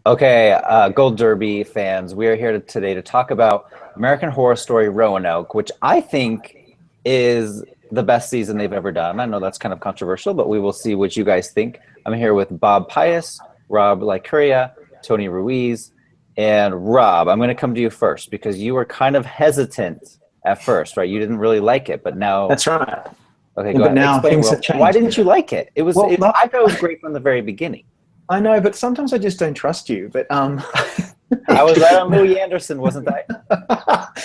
Okay, Gold Derby fans, we are here today to talk about American Horror Story Roanoke, which I think is the best season they've ever done. I know that's kind of controversial, but we will see what you guys think. I'm here with Bob Pius, Rob Licuria, Tony Ruiz, and Rob. I'm going to come to you first because you were kind of hesitant at first, right? You didn't really like it, but now. That's right. Okay, Yeah, go but ahead. now Explain, things have changed. why didn't you like it? I thought it was great from the very beginning. I know, but sometimes I just don't trust you. But I was right on Louis Anderson, wasn't I?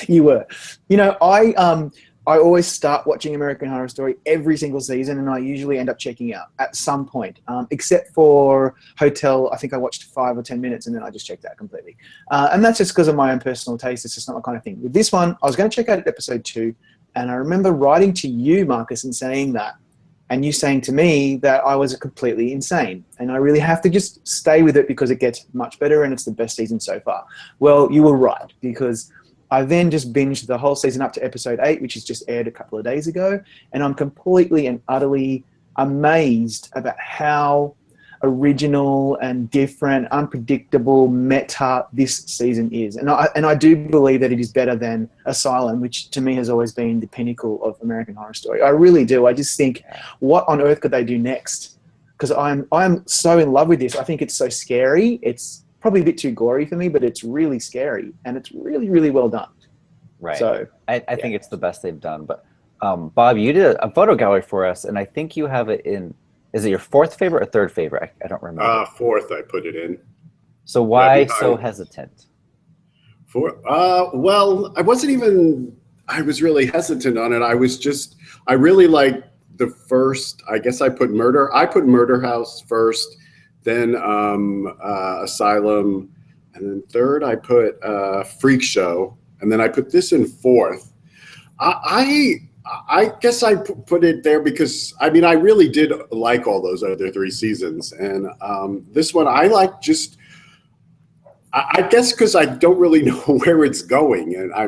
You were. I always start watching American Horror Story every single season, and I usually end up checking out at some point, except for Hotel. I think I watched 5 or 10 minutes, and then I just checked out completely. And that's just because of my own personal taste. It's just not my kind of thing. With this one, I was going to check out episode 2, and I remember writing to you, Marcus, and saying that. And you saying to me that I was completely insane. And I really have to just stay with it because it gets much better and it's the best season so far. Well, you were right, because I then just binged the whole season up to episode 8, which has just aired a couple of days ago. And I'm completely and utterly amazed about how original and different, unpredictable, meta this season is. And I do believe that it is better than Asylum, which to me has always been the pinnacle of American Horror Story. I really do. I just think, what on earth could they do next? Because I'm so in love with this. I think it's so scary. It's probably a bit too gory for me, but it's really scary and it's really, really well done. Right. So I think it's the best they've done. But Bob, you did a photo gallery for us, and I think you have it in. Is it your 4th favorite or 3rd favorite? I don't remember. 4th, I put it in. So why so hesitant? Well, I was really hesitant on it. I really liked the first, I guess I put Murder House first, then Asylum, and then 3rd I put Freak Show, and then I put this in 4th. I guess I put it there because, I really did like all those other 3 seasons. And this one I like just, I guess because I don't really know where it's going. And I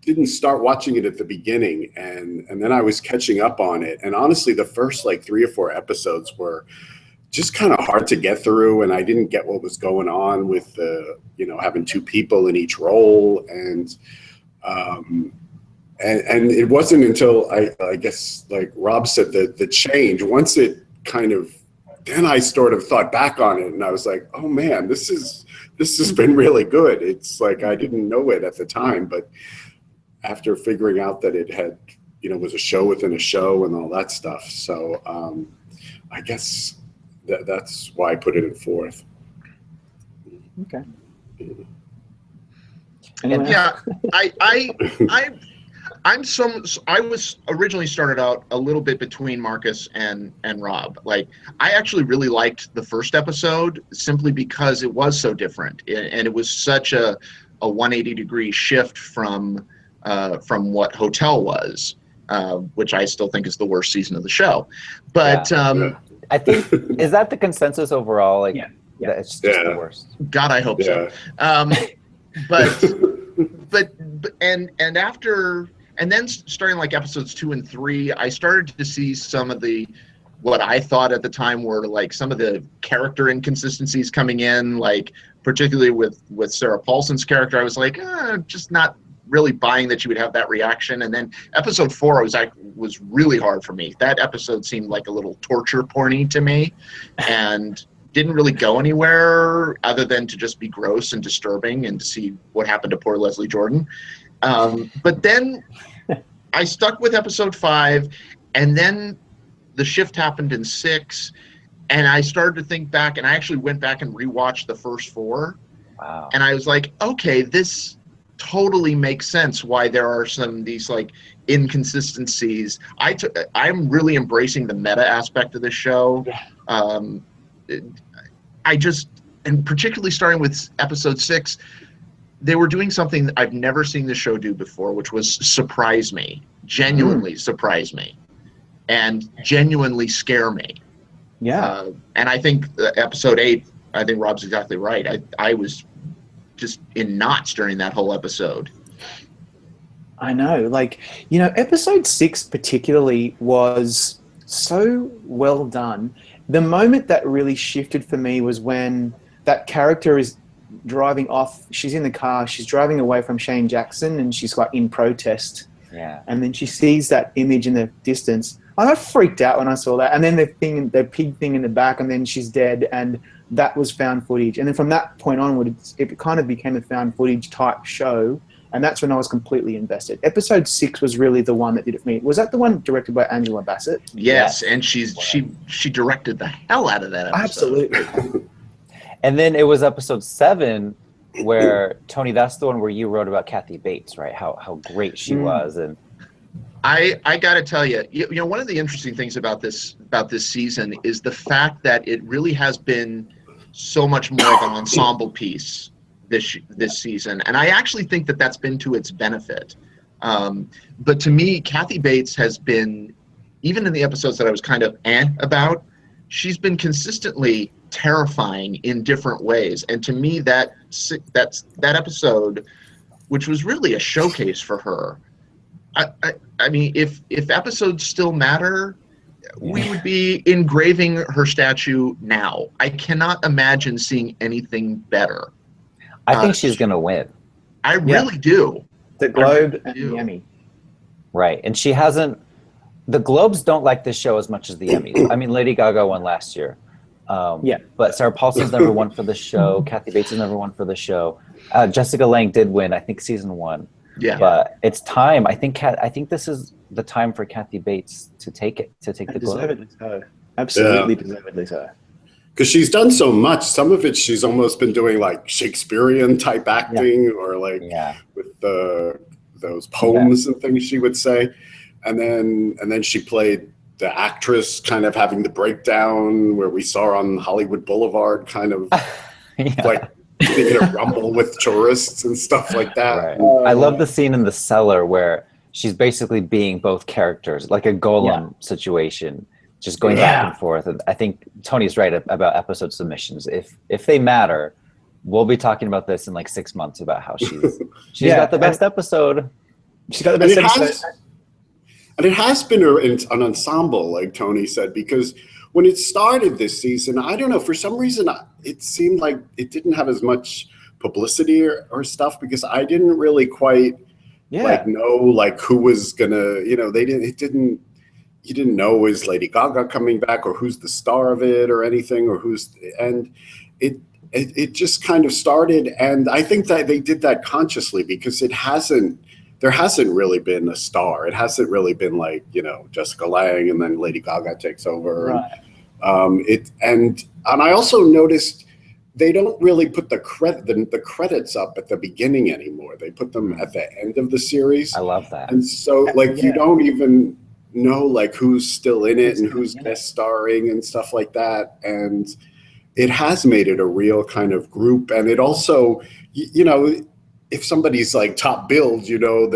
didn't start watching it at the beginning. And then I was catching up on it. And honestly, the first 3 or 4 episodes were just kind of hard to get through, and I didn't get what was going on with having 2 people in each role, and it wasn't until I guess, like Rob said, the change, once it kind of, then I sort of thought back on it and I was like, oh man, this has been really good. It's like I didn't know it at the time, but after figuring out that it had was a show within a show and all that stuff, so I guess that's why I put it in 4th. okay. Yeah, I was originally started out a little bit between Marcus and Rob. Like, I actually really liked the first episode simply because it was so different, and it was such a 180-degree shift from what Hotel was, which I still think is the worst season of the show. But I think, is that the consensus overall? Like, Yeah. it's just the worst. God, I hope so. But then starting like episodes 2 and 3, I started to see some of what I thought at the time were like some of the character inconsistencies coming in, like particularly with Sarah Paulson's character. I was like, just not really buying that you would have that reaction. And then episode 4 was really hard for me. That episode seemed like a little torture porny to me, and didn't really go anywhere other than to just be gross and disturbing and to see what happened to poor Leslie Jordan. But then I stuck with episode 5, and then the shift happened in 6, and I started to think back, and I actually went back and rewatched the first 4. Wow. And I was like, okay, this totally makes sense why there are some these like inconsistencies. I'm really embracing the meta aspect of this show. And particularly starting with episode 6, they were doing something that I've never seen the show do before, which was surprise me, genuinely surprise me, and genuinely scare me. Yeah. And I think episode 8, I think Rob's exactly right. I was just in knots during that whole episode. I know. Like, episode 6 particularly was so well done. The moment that really shifted for me was when that character is driving off. She's in the car. She's driving away from Shane Jackson, and she's like in protest. Yeah. And then she sees that image in the distance. I freaked out when I saw that. And then the pig thing in the back, and then she's dead, and that was found footage. And then from that point onward, it kind of became a found footage type show. And that's when I was completely invested. Episode 6 was really the one that did it for me. Was that the one directed by Angela Bassett? Yes, and she directed the hell out of that episode. Absolutely. And then it was episode 7 where, Tony, that's the one where you wrote about Kathy Bates, right? How great she was. And I got to tell you, you know, one of the interesting things about this season is the fact that it really has been so much more of an ensemble piece this season, and I actually think that that's been to its benefit. But to me, Kathy Bates has been, even in the episodes that I was kind of about, she's been consistently terrifying in different ways. And to me, that episode, which was really a showcase for her, I mean, if episodes still matter, we would be engraving her statue now. I cannot imagine seeing anything better. I think she's going to win. I really do. The Globe and the Emmy. Right. And she hasn't... The Globes don't like this show as much as the Emmys. I mean, Lady Gaga won last year. But Sarah Paulson's never won for the show. Kathy Bates has never won for the show. Jessica Lange did win, I think, season 1. Yeah. But it's time. I think this is the time for Kathy Bates to take the Globe. Deservedly so. Absolutely deservedly so. Because she's done so much. Some of it she's almost been doing like Shakespearean type acting or like with those poems and things she would say. And then she played the actress kind of having the breakdown where we saw her on Hollywood Boulevard kind of like making a rumble with tourists and stuff like that. Right. I love the scene in the cellar where she's basically being both characters, like a Golem situation. Just going back and forth. And I think Tony's right about episode submissions. If they matter, we'll be talking about this in like 6 months about how she's got the best episode. She's got the best episode. And it has been an ensemble, like Tony said, because when it started this season, I don't know, for some reason, it seemed like it didn't have as much publicity or stuff because I didn't really quite like know like who was gonna, you know, you didn't know is Lady Gaga coming back or who's the star of it or anything or and it just kind of started. And I think that they did that consciously because there hasn't really been a star. It hasn't really been like, you know, Jessica Lange and then Lady Gaga takes over. Right. And I also noticed they don't really put the credits up at the beginning anymore. They put them at the end of the series. I love that. And so like you don't even know like who's still in it and who's guest starring and stuff like that. And it has made it a real kind of group. And it also, you know, if somebody's like top billed, you know,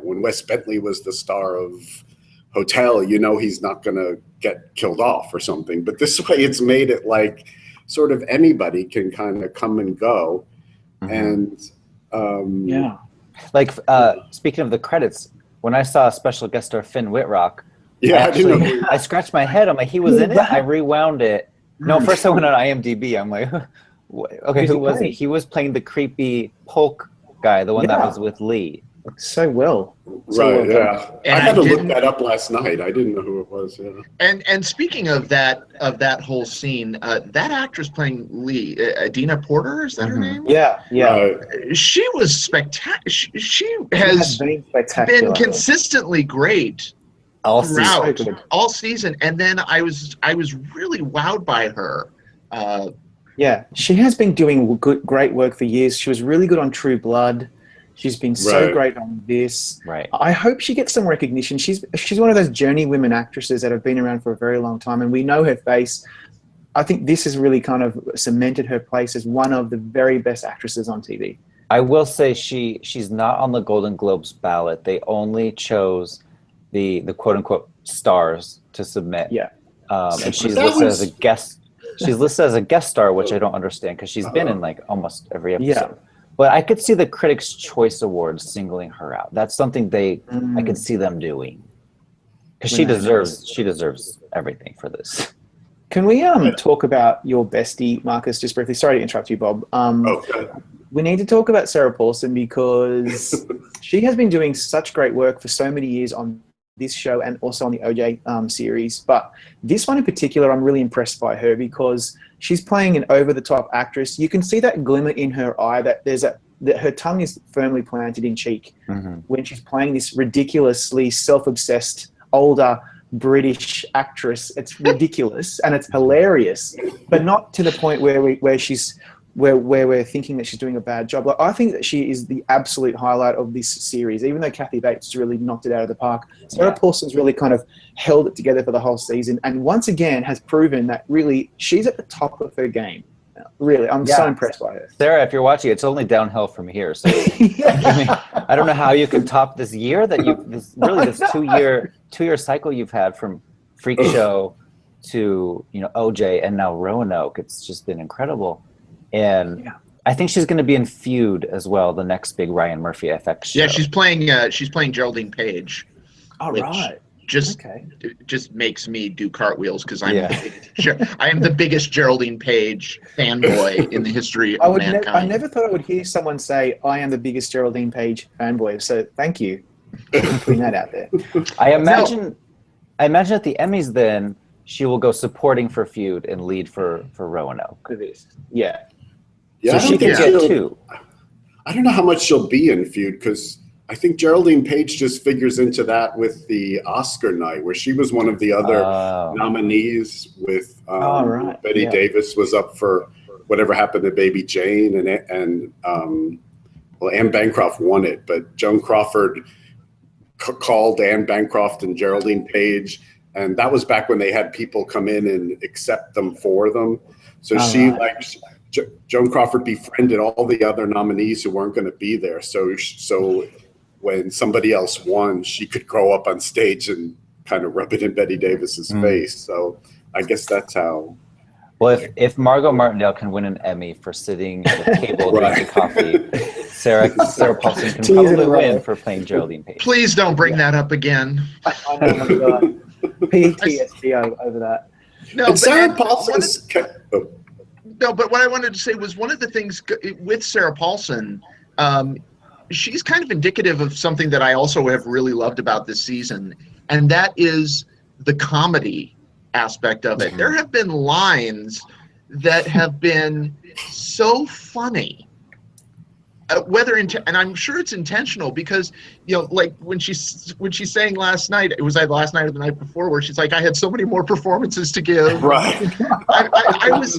when Wes Bentley was the star of Hotel, you know, he's not going to get killed off or something. But this way it's made it like sort of anybody can kind of come and go. And like speaking of the credits, when I saw special guest star Finn Whitrock, I scratched my head. I'm like, he was in it? I rewound it. No, first I went on IMDb. I'm like, okay, who was he? He was playing the creepy Polk guy, the one that was with Lee. So well. Right, And I had to look that up last night. I didn't know who it was. Yeah. And speaking of that whole scene, that actress playing Lee, Adina Porter, is that her name? Yeah. She was spectacular. She has been consistently great all season. And then I was really wowed by her. She has been doing great work for years. She was really good on True Blood. She's been so great on this. Right. I hope she gets some recognition. She's one of those journeywomen actresses that have been around for a very long time, and we know her face. I think this has really kind of cemented her place as one of the very best actresses on TV. I will say she's not on the Golden Globes ballot. They only chose the quote unquote stars to submit. Yeah. And she's listed as a guest. She's listed as a guest star, which I don't understand because she's been in like almost every episode. Yeah. But I could see the Critics' Choice Awards singling her out. That's something I could see them doing. Because she deserves everything for this. Can we talk about your bestie, Marcus, just briefly? Sorry to interrupt you, Bob. Okay. We need to talk about Sarah Paulson because she has been doing such great work for so many years on this show and also on the OJ series. But this one in particular, I'm really impressed by her because she's playing an over-the-top actress. You can see that glimmer in her eye that that her tongue is firmly planted in cheek when she's playing this ridiculously self-obsessed older British actress. It's ridiculous and it's hilarious, but not to the point where we're thinking that she's doing a bad job. Like, I think that she is the absolute highlight of this series, even though Kathy Bates really knocked it out of the park. Sarah Paulson's really kind of held it together for the whole season, and once again has proven that really she's at the top of her game. Really, I'm so impressed by her. Sarah, if you're watching, it's only downhill from here. So I don't know how you can top this year that this 2-year cycle you've had from Freak Show to OJ and now Roanoke. It's just been incredible, and I think she's going to be in Feud as well, the next big Ryan Murphy FX show. Yeah, she's playing Geraldine Page. All right. Just makes me do cartwheels because I am the biggest Geraldine Page fanboy in the history of mankind. I never thought I would hear someone say, I am the biggest Geraldine Page fanboy, so thank you for putting that out there. I imagine at the Emmys then she will go supporting for Feud and lead for Roanoke. Yeah. So she can get 2. I don't know how much she'll be in Feud because I think Geraldine Page just figures into that with the Oscar night where she was one of the other nominees with Betty Davis was up for Whatever Happened to Baby Jane and Anne Bancroft won it, but Joan Crawford called Anne Bancroft and Geraldine Page, and that was back when they had people come in and accept them for them. So Joan Crawford befriended all the other nominees who weren't going to be there. So when somebody else won, she could go up on stage and kind of rub it in Betty Davis's face. So I guess that's how. Well, if Margot Martindale can win an Emmy for sitting at a table drinking coffee, Sarah Paulson can probably win for playing Geraldine Page. Please don't bring that up again. I know, my God. PTSD over that. No, but Sarah Paulson's. No, but what I wanted to say was one of the things with Sarah Paulson, she's kind of indicative of something that I also have really loved about this season, and that is the comedy aspect of it. There have been lines that have been so funny, and I'm sure it's intentional because like when she's saying last night, it was either last night or the night before, where she's like, I had so many more performances to give. Right. I was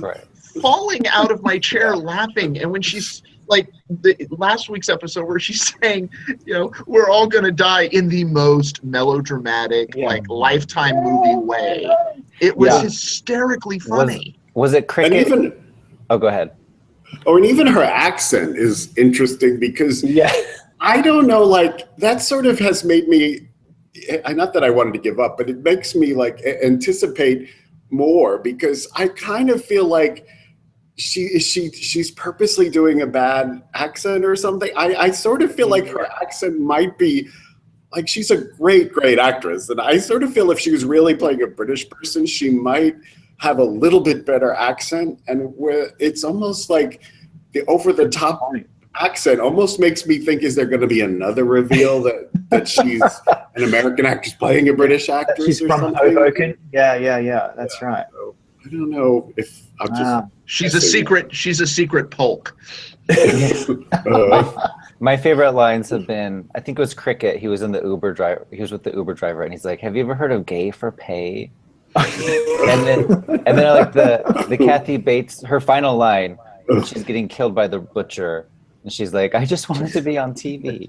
falling out of my chair laughing, and when she's like the last week's episode where she's saying, we're all gonna die in the most melodramatic, like Lifetime movie way. It was hysterically funny. Was it cricket? And go ahead. And even her accent is interesting because I don't know, like that sort of has made me. Not that I wanted to give up, but it makes me like anticipate more because I kind of feel like she's purposely doing a bad accent or something. I sort of feel like her accent might be like, she's a great actress, and I sort of feel if she was really playing a British person, she might have a little bit better accent, and where it's almost like the over the top accent almost makes me think, is there going to be another reveal that she's an American actress playing a British actress? She's or from something? Hoboken. Yeah, that's right. I don't know if I'm just. She's a secret Polk. My favorite lines have been, I think it was Cricket. He was in the Uber driver. He was with the Uber driver, and he's like, "Have you ever heard of gay for pay?" and then I like the Kathy Bates. Her final line, when she's getting killed by the butcher, and she's like, "I just wanted to be on TV."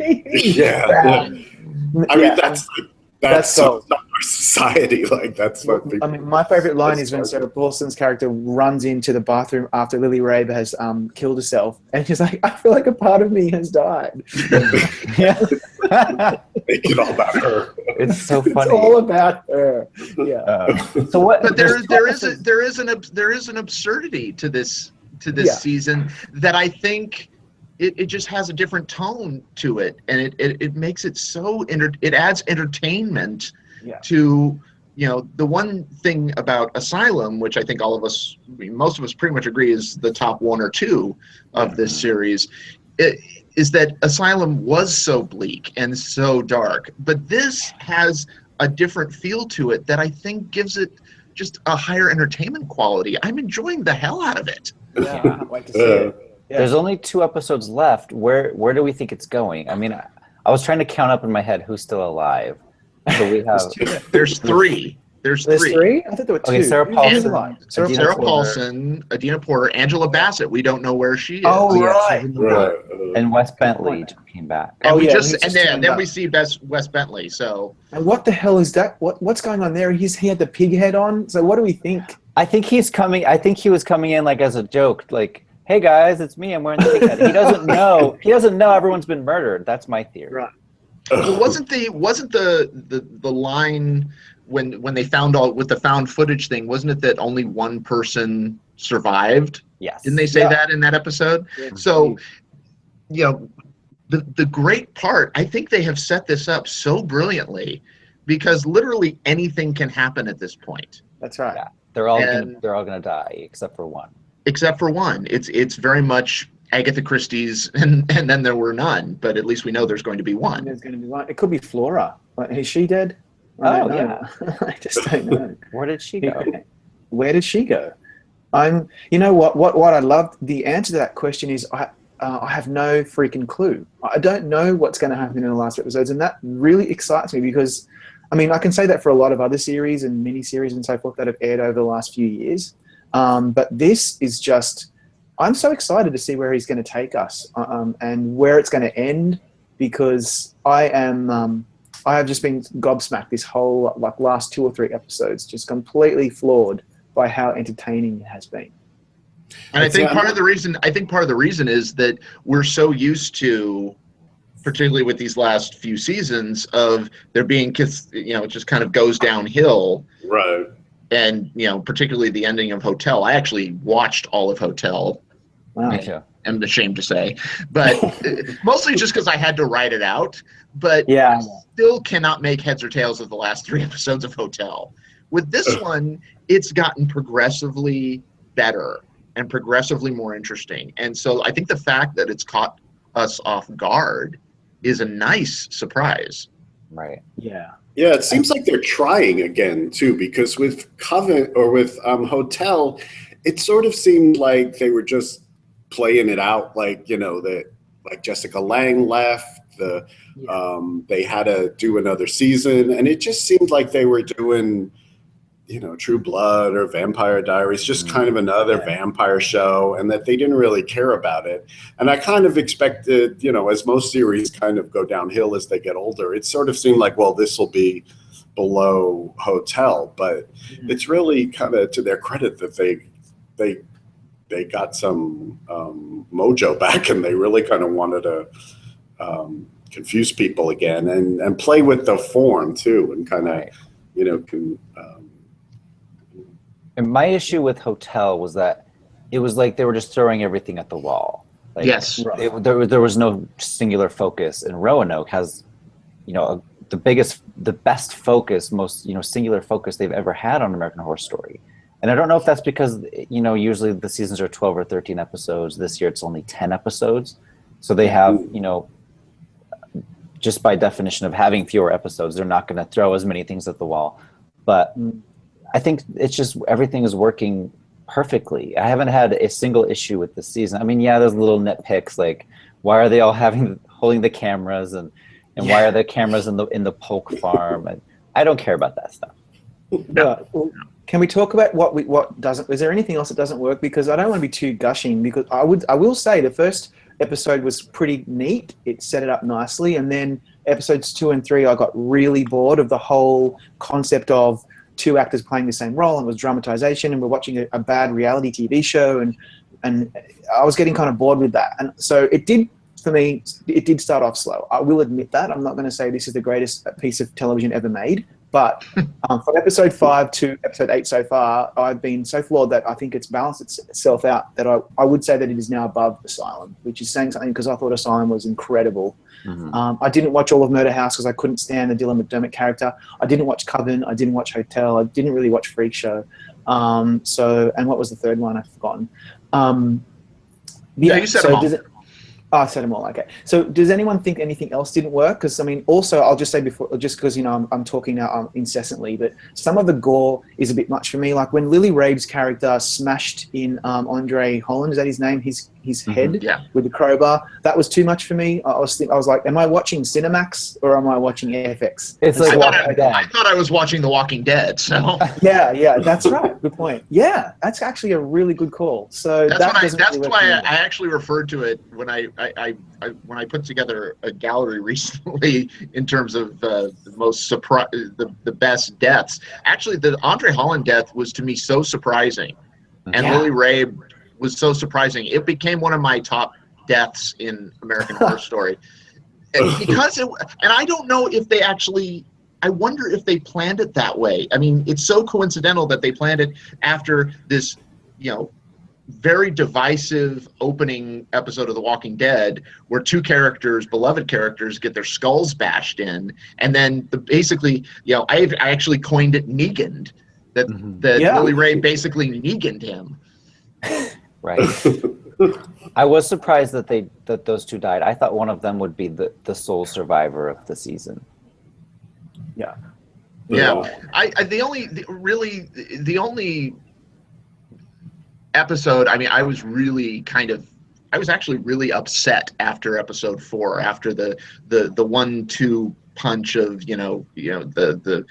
I mean, that's so our society. Like that's what people. I mean, my favorite line is when Sarah Paulson's character runs into the bathroom after Lily Rabe has killed herself, and she's like, "I feel like a part of me has died." Make it all about her. It's so funny. It's all about her. Yeah. So what? But there is an absurdity to this season that I think. It just has a different tone to it, and it makes it so it adds entertainment Yeah. to, the one thing about Asylum, which I think most of us pretty much agree is the top one or two of this series, is that Asylum was so bleak and so dark, but this has a different feel to it that I think gives it just a higher entertainment quality. I'm enjoying the hell out of it. Yeah, I can't wait to see it. Yeah. There's only 2 episodes left. Where do we think it's going? I mean, I was trying to count up in my head who's still alive. So we have There's 3. There's 3. I thought there were 2. Okay, Sarah Paulson, Sarah Paulson, Adina Porter, Angela Bassett. We don't know where she is. Oh, right. and Wes Bentley just came back. And then we see Wes Bentley. So. And what the hell is that? What's going on there? He had the pig head on. So what do we think? I think he's coming. I think he was coming in like as a joke, like, "Hey guys, it's me. I'm wearing the pig head." He doesn't know. He doesn't know everyone's been murdered. That's my theory. Right. Well, wasn't the line when they found all with the found footage thing? Wasn't it that only one person survived? Yes. Didn't they say that in that episode? Yeah. So, the great part, I think they have set this up so brilliantly, because literally anything can happen at this point. That's right. Yeah. They're all gonna die except for one. Except for one. It's very much Agatha Christie's, and then there were none. But at least we know there's going to be one. There's going to be one. It could be Flora. Is she dead? Yeah. I just don't know. Where did she go? Where did she go? You know what I love, the answer to that question is I have no freaking clue. I don't know what's going to happen in the last episodes, and that really excites me because, I mean, I can say that for a lot of other series and mini-series and so forth that have aired over the last few years, but this is just, I'm so excited to see where he's going to take us and where it's going to end, because I have just been gobsmacked this whole last 2 or 3 episodes, just completely floored by how entertaining it has been. And I think part of the reason is that we're so used to, particularly with these last few seasons, of there being, it just kind of goes downhill. Right. And, particularly the ending of Hotel. I actually watched all of Hotel. Wow. I'm ashamed to say, but mostly just because I had to write it out. But yeah, I still cannot make heads or tails of the last 3 episodes of Hotel. With this one, it's gotten progressively better and progressively more interesting. And so I think the fact that it's caught us off guard is a nice surprise. Right. Yeah. Yeah, it seems like they're trying again too, because with Hotel, it sort of seemed like they were just playing it out, like like Jessica Lange left. They had to do another season, and it just seemed like they were doing, True Blood or Vampire Diaries, just kind of another vampire show, and that they didn't really care about it. And I kind of expected, as most series kind of go downhill as they get older, it sort of seemed like, well, this will be below Hotel, but it's really kind of to their credit that they got some mojo back, and they really kind of wanted to confuse people again and play with the form too, and kind of, And my issue with Hotel was that it was like they were just throwing everything at the wall. Like, yes. There was no singular focus. And Roanoke has, the best focus, most, singular focus they've ever had on American Horror Story. And I don't know if that's because, usually the seasons are 12 or 13 episodes. This year it's only 10 episodes. So they have, just by definition of having fewer episodes, they're not going to throw as many things at the wall. But I think it's just everything is working perfectly. I haven't had a single issue with this season. I mean, yeah, there's little nitpicks like why are they all holding the cameras and why are the cameras in the Polk farm? And I don't care about that stuff. Well, can we talk about what doesn't? Is there anything else that doesn't work? Because I don't want to be too gushing. Because I will say the first episode was pretty neat. It set it up nicely, and then episodes 2 and 3, I got really bored of the whole concept of 2 actors playing the same role, and it was dramatization, and we're watching a bad reality TV show, and I was getting kind of bored with that. And so it did, for me, it did start off slow. I will admit that. I'm not going to say this is the greatest piece of television ever made, But from episode 5 to episode 8 so far, I've been so flawed that I think it's balanced itself out, that I would say that it is now above Asylum, which is saying something, because I thought Asylum was incredible. I didn't watch all of Murder House because I couldn't stand the Dylan McDermott character. I didn't watch Coven. I didn't watch Hotel. I didn't really watch Freak Show. And what was the third one? I've forgotten. You said them all. I said them all. Okay. So does anyone think anything else didn't work? Because, I mean, also, I'll just say before, just because, I'm talking now incessantly, but some of the gore is a bit much for me. Like when Lily Rabe's character smashed in Andre Holland, is that his name? His head with the crowbar. That was too much for me. I was like, am I watching Cinemax or am I watching FX? It's like I thought I was watching The Walking Dead. So yeah, that's right. Good point. Yeah, that's actually a really good call. So that's why I actually referred to it when I put together a gallery recently in terms of the best deaths. Actually, the Andre Holland death was to me so surprising, and Lily Rabe was so surprising. It became one of my top deaths in American Horror Story, because and I don't know if they actually. I wonder if they planned it that way. I mean, it's so coincidental that they planned it after this, very divisive opening episode of The Walking Dead, where two beloved characters, get their skulls bashed in, and then basically, I actually coined it Neganed, that Lily Rabe basically Neganed him. Right. I was surprised that those two died. I thought one of them would be the sole survivor of the season. Yeah. The only episode, I mean, I was actually really upset after episode 4, after the 1-2 punch of the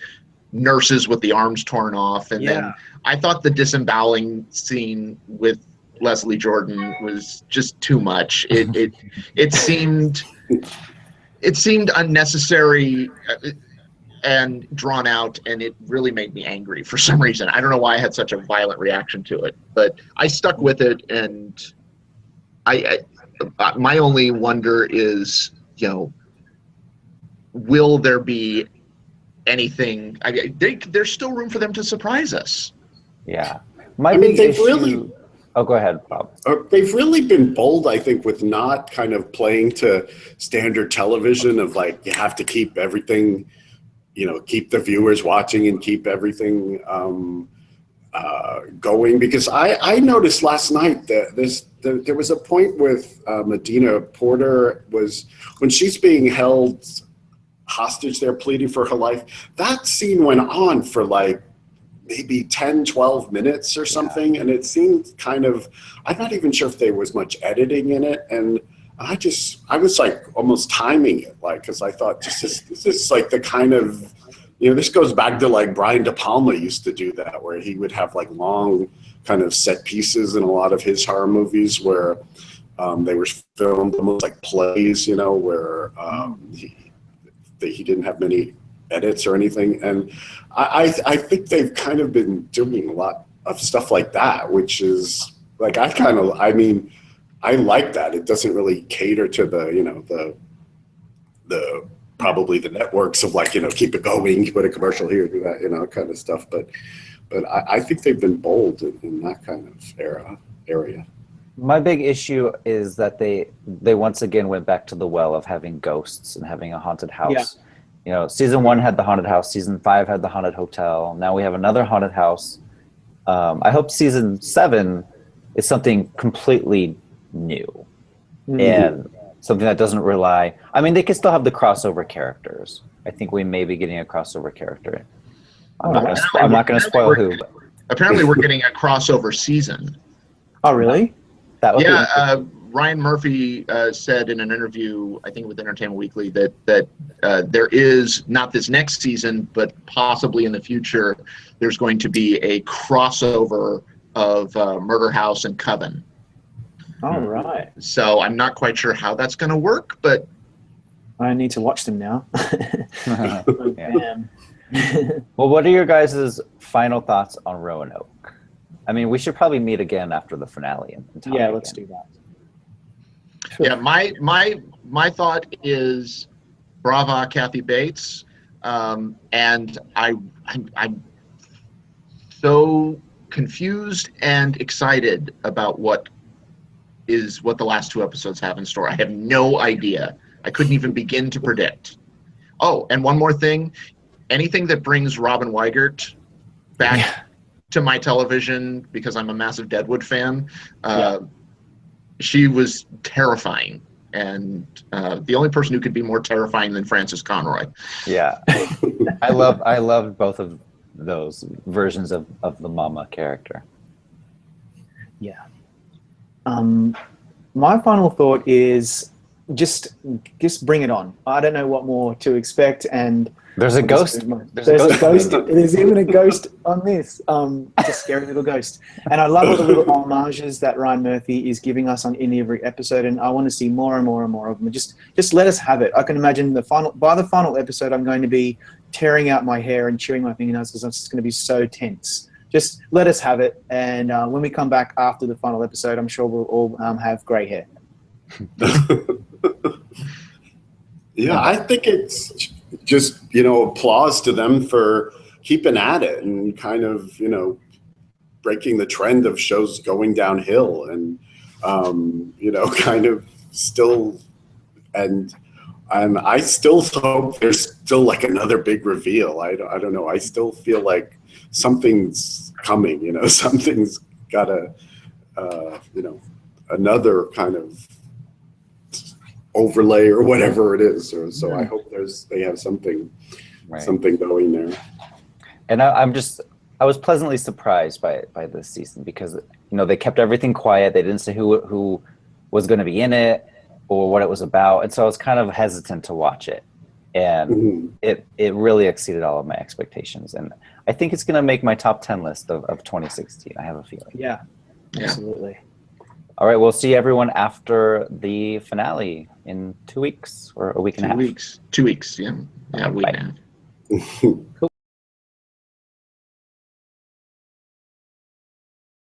nurses with the arms torn off, and then I thought the disemboweling scene with Leslie Jordan was just too much. It seemed unnecessary and drawn out, and it really made me angry for some reason. I don't know why I had such a violent reaction to it, but I stuck with it, and my only wonder is, will there be anything? There's still room for them to surprise us. Yeah. Big issue. Oh, go ahead, Bob. They've really been bold, I think, with not kind of playing to standard television of like, you have to keep everything, keep the viewers watching and keep everything going. Because I noticed last night that there was a point with Medina Porter, when she's being held hostage there, pleading for her life. That scene went on for like maybe 10, 12 minutes or something. And it seemed kind of, I'm not even sure if there was much editing in it. And I was like almost timing it, like, because I thought this is like the kind of, this goes back to like Brian De Palma used to do that, where he would have like long kind of set pieces in a lot of his horror movies where they were filmed almost like plays, where he didn't have many edits or anything. And I think they've kind of been doing a lot of stuff like that, which is like, I like that. It doesn't really cater to the probably the networks of like, keep it going, put a commercial here, do that, kind of stuff. But I think they've been bold in that kind of area. My big issue is that they once again went back to the well of having ghosts and having a haunted house. Season 1 had the haunted house. Season 5 had the haunted hotel. Now we have another haunted house. I hope season 7 is something completely new and something that doesn't rely. I mean, they can still have the crossover characters. I think we may be getting a crossover character. I'm not going to spoil who. But. Apparently, we're getting a crossover season. Oh, really? That would be Ryan Murphy said in an interview, I think with Entertainment Weekly, that there is, not this next season, but possibly in the future, there's going to be a crossover of Murder House and Coven. All right. So I'm not quite sure how that's going to work, but I need to watch them now. Well, what are your guys' final thoughts on Roanoke? I mean, we should probably meet again after the finale. And let's do that. Sure. Yeah, my thought is brava, Kathy Bates. and I'm so confused and excited about what the last 2 episodes have in store. I have no idea. I couldn't even begin to predict. Oh, and one more thing. Anything that brings Robin Weigert back to my television, because I'm a massive Deadwood fan, she was terrifying. And the only person who could be more terrifying than Frances Conroy. Yeah. I loved both of those versions of the mama character. Yeah. My final thought is just bring it on. I don't know what more to expect, and there's a ghost. There's a ghost. There's even a ghost on this. It's a scary little ghost. And I love all the little homages that Ryan Murphy is giving us in every episode, and I want to see more and more and more of them. Just let us have it. I can imagine by the final episode, I'm going to be tearing out my hair and chewing my fingernails because I'm just going to be so tense. Just let us have it, and when we come back after the final episode, I'm sure we'll all have grey hair. Yeah, I think it's just, applause to them for keeping at it and kind of, breaking the trend of shows going downhill and, kind of still, and I still hope there's still like another big reveal. I don't know. I still feel like something's coming, something's got another kind of overlay or whatever it is. So I hope they have something going there. And I was pleasantly surprised by this season because they kept everything quiet. They didn't say who was going to be in it or what it was about, and so I was kind of hesitant to watch it. And it really exceeded all of my expectations, and I think it's going to make my top 10 list of 2016. I have a feeling. Yeah, absolutely. All right, we'll see everyone after the finale in 2 weeks or a week and a half. 2 weeks. 2 weeks, yeah. Yeah, a week and a half. Cool.